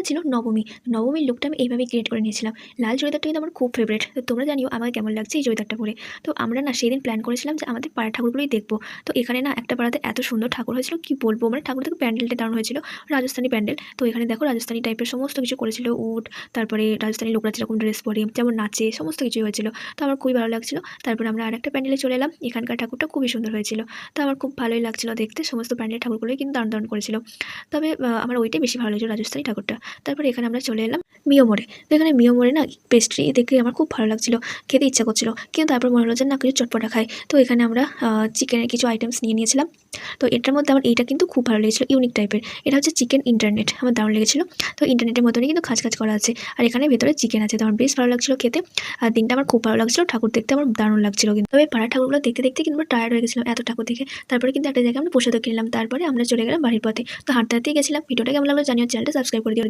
ছিল নবমী। নবমীর লুকটা আমি এইভাবেই ক্রিয়েট করে নিয়েছিলাম। লাল চুড়িদারটা কিন্তু আমার খুব ফেভারিট। তো তোমরা জানিও আমার কেমন লাগছে এই চুড়িদারটা পরে। তো আমরা না সেদিন প্ল্যান করেছিলাম যে আমাদের পাড়ার ঠাকুরগুলোই দেখবো। তো এখানে না একটা পাড়াতে এত সুন্দর ঠাকুর হয়েছিল কি বলবো, মানে ঠাকুর থেকে প্যান্ডেলটা দারুণ হয়েছিল, রাজস্থানী প্যান্ডেল। তো এখানে দেখো রাজস্থানী টাইপের সমস্ত কিছু করেছিল, উট, তারপরে রাজস্থানী লোকরা যেরকম ড্রেস পরে যেমন নাচে সমস্ত কিছুই হয়েছিল। তো আমার খুবই ভালো লাগছিল। তারপরে আমরা আরেকটা প্যান্ডেলে চলে এলাম। এখানকার ঠাকুরটা খুবই সুন্দর হয়েছিল। তো আমার খুব ভালোই লাগছিল দেখতে, সমস্ত প্যান্ডেলের ঠাকুরগুলোই কিন্তু দারুণ দারুণ করেছিল। তবে আমার ওইটাই বেশি ভালো লাগছিল, রাজস্থানী ঠাকুরটা। তারপরে এখানে আমরা চলে এলাম মিও মোড়ে। তো এখানে মিও মোড়ে না পেস্ট্রি দেখে আমার খুব ভালো লাগছিল, খেতে ইচ্ছা করছিল, কিন্তু তারপর মনে হলো যে না কিছু চটপটা খাই। তো এখানে আমরা চিকেনের কিছু আইটেমস নিয়ে নিয়েছিলাম। তো এটার মধ্যে আমার এইটা কিন্তু খুব ভালো লেগেছিলো, ইউনিক টাইপের। এটা হচ্ছে চিকেন ইন্টারনেট, আমার দারুণ লেগেছিলো। তো ইন্টারনেটের মতনই কিন্তু খাঁজ খাঁজ করা আছে, আর এখানে ভেতরে চিকেন আছে। তো আমার বেশ ভালো লাগছিলো খেতে, আর দিনটা আমার খুব ভালো লাগছিলো। ঠাকুর দেখতে আমার দারুণ লাগছিলো কিন্তু। তবে পাড়ার ঠাকুরগুলো দেখতে দেখতে কিন্তু টায়ার্ড হয়ে গেছিলাম এত ঠাকুর দেখে। তারপরে কিন্তু একটা জায়গায় আমরা প্রসাদও কিনলাম, তারপরে আমরা চলে গেলাম বাড়ির পথে। তো হাঁটতে হাঁটতেই গেছিলাম। ভিডিওটা কেমন লাগলো জানিও, চ্যানেলটা সাবস্ক্রাইব করে দিও।